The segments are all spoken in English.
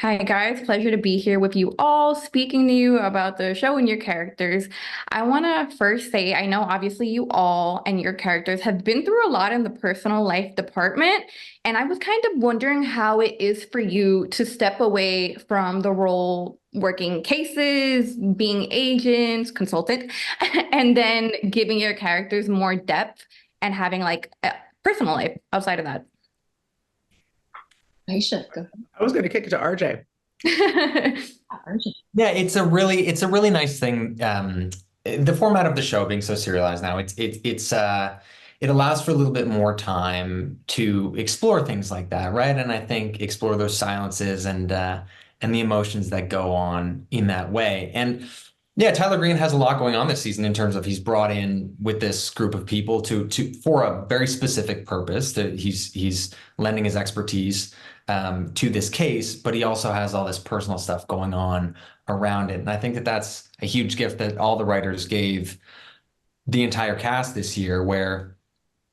Hi guys, pleasure to be here with you all, speaking to you about the show and your characters. I want to first say, I know obviously you all and your characters have been through a lot in the personal life department, and I was kind of wondering how it is for you to step away from the role working cases, being agents, consultant, and then giving your characters more depth and having like a personal life outside of that. Aisha, go I was going to kick it to RJ. ahead. Yeah, it's a really nice thing. The format of the show being so serialized now, it allows for a little bit more time to explore things like that, right? And I think explore those silences and the emotions that go on in that way. And yeah, Tyler Green has a lot going on this season in terms of he's brought in with this group of people to for a very specific purpose. That he's lending his expertise to this case, but he also has all this personal stuff going on around it. And I think that that's a huge gift that all the writers gave the entire cast this year, where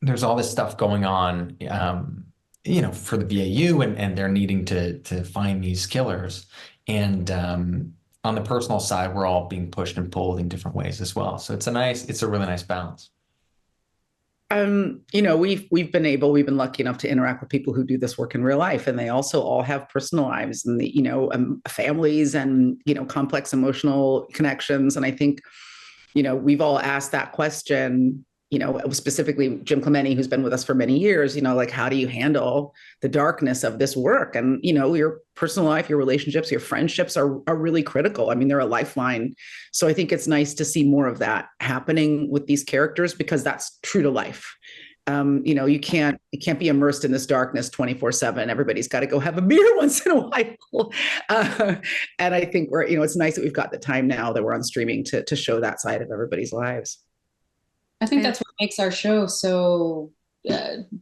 there's all this stuff going on, for the BAU, and they're needing to find these killers. And on the personal side, we're all being pushed and pulled in different ways as well. So it's a really nice balance. We've been lucky enough to interact with people who do this work in real life, and they also all have personal lives and families and complex emotional connections. And I think, we've all asked that question. Specifically Jim Clemente, who's been with us for many years. Like, how do you handle the darkness of this work? And your personal life, your relationships, your friendships are really critical. I mean, they're a lifeline. So I think it's nice to see more of that happening with these characters, because that's true to life. You can't be immersed in this darkness 24/7. Everybody's got to go have a beer once in a while. And I think it's nice that we've got the time now that we're on streaming to show that side of everybody's lives. I think that's what makes our show so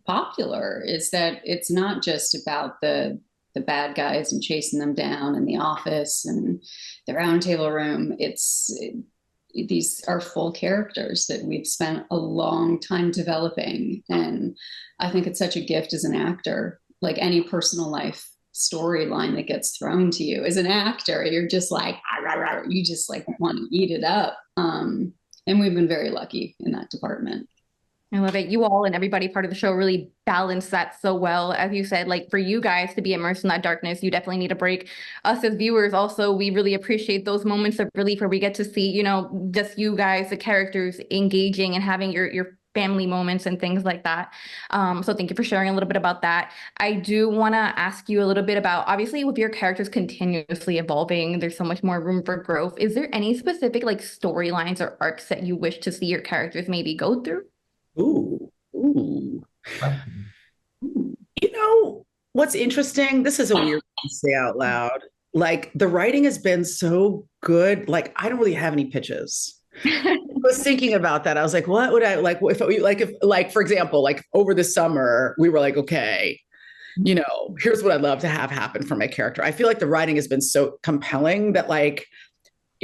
popular, is that it's not just about the bad guys and chasing them down in the office and the roundtable room. These are full characters that we've spent a long time developing, and I think it's such a gift as an actor. Like any personal life storyline that gets thrown to you as an actor, you're just like, "Ah, rah, rah," you just like want to eat it up. And we've been very lucky in that department. I love it. You all and everybody part of the show really balance that so well. As you said, like for you guys to be immersed in that darkness, you definitely need a break. Us as viewers, also, we really appreciate those moments of relief where we get to see, just you guys, the characters engaging and having your family moments and things like that. So thank you for sharing a little bit about that. I do want to ask you a little bit about, obviously, with your characters continuously evolving, there's so much more room for growth. Is there any specific like storylines or arcs that you wish to see your characters maybe go through? Ooh, ooh. What's interesting? This is a weird thing to say out loud. Like, the writing has been so good. Like, I don't really have any pitches. I was thinking about that. I was like, what would I like if, for example, like over the summer, we were like, okay, here's what I'd love to have happen for my character. I feel like the writing has been so compelling that, like,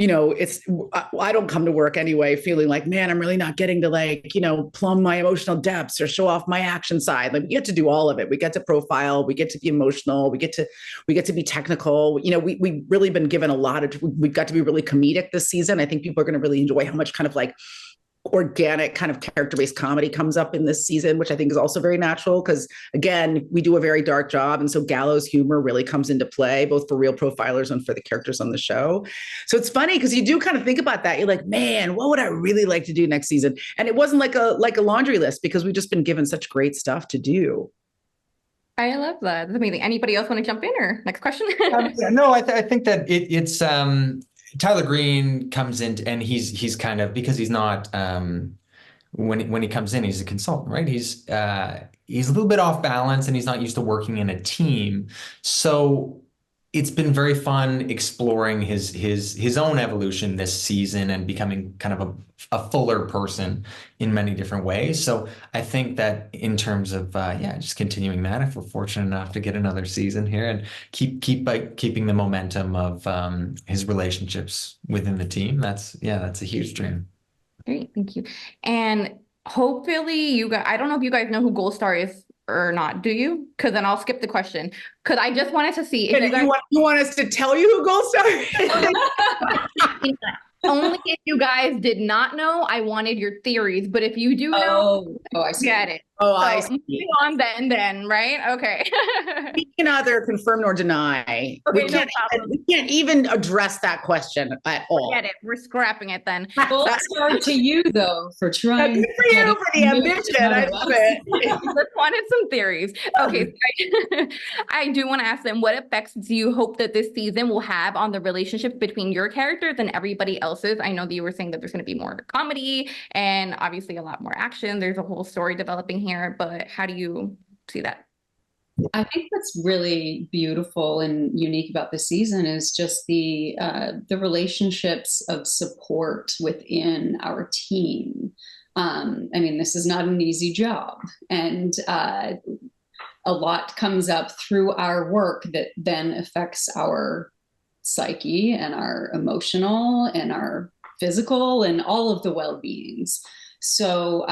I don't come to work anyway feeling like, man, I'm really not getting to, like, plumb my emotional depths or show off my action side. Like, we get to do all of it. We get to profile, we get to be emotional, we get to be technical. We really been given a lot of, we've got to be really comedic this season. I think people are going to really enjoy how much kind of like organic kind of character-based comedy comes up in this season, which I think is also very natural, because again, we do a very dark job, and so gallows humor really comes into play, both for real profilers and for the characters on the show. So it's funny because you do kind of think about that. You're like, man, what would I really like to do next season? And it wasn't like a laundry list, because we've just been given such great stuff to do. I love that. That's amazing. Anybody else want to jump in, or next question? Yeah, no, I think that it's Tyler Green comes in, and he's kind of, because he's not when he comes in, he's a consultant, right? He's a little bit off balance, and he's not used to working in a team. So it's been very fun exploring his own evolution this season and becoming kind of a fuller person in many different ways. So I think that in terms of just continuing that, if we're fortunate enough to get another season here, and keeping the momentum of his relationships within the team, that's a huge dream. Great, thank you. And hopefully you guys, I don't know if you guys know who Gold Star is or not? Do you? Because then I'll skip the question. Because I just wanted to see if And you guys you want us to tell you who Gold Star is? only if you guys did not know, I wanted your theories. But if you do know, I see. get it. Oh, I So see. moving on then, right? Okay. We can neither confirm nor deny. Okay, we no can't. problem. We can't even address that question at all. Get it. We're scrapping it then. Gold star to you though for trying. Good for you for the ambition. I love it. Just wanted some theories. Okay, so I do want to ask them, what effects do you hope that this season will have on the relationship between your characters and everybody else's? I know that you were saying that there's going to be more comedy and obviously a lot more action. There's a whole story developing here, but how do you see that? I think what's really beautiful and unique about this season is just the relationships of support within our team. I mean, this is not an easy job, and a lot comes up through our work that then affects our psyche and our emotional and our physical and all of the well-beings. So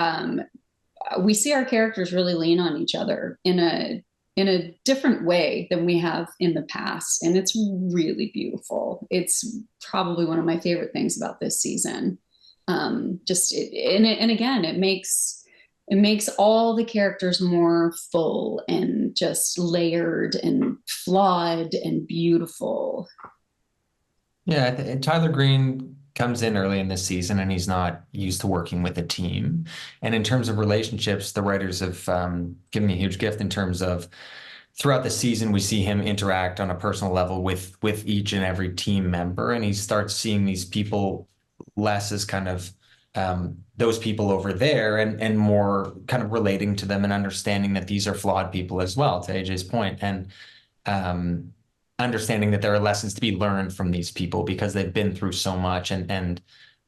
we see our characters really lean on each other in a different way than we have in the past. And it's really beautiful. It's probably one of my favorite things about this season. And again, it makes all the characters more full and just layered and flawed and beautiful. Yeah, Tyler Green comes in early in this season and he's not used to working with a team. And in terms of relationships, the writers have given me a huge gift in terms of throughout the season, we see him interact on a personal level with each and every team member. And he starts seeing these people less as kind of those people over there and more kind of relating to them and understanding that these are flawed people as well, to AJ's point. And understanding that there are lessons to be learned from these people because they've been through so much and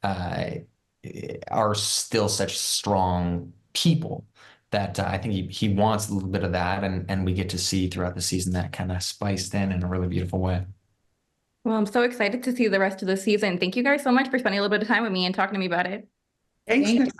are still such strong people that I think he wants a little bit of that. And we get to see throughout the season that kind of spiced in a really beautiful way. Well, I'm so excited to see the rest of the season. Thank you guys so much for spending a little bit of time with me and talking to me about it. Thanks.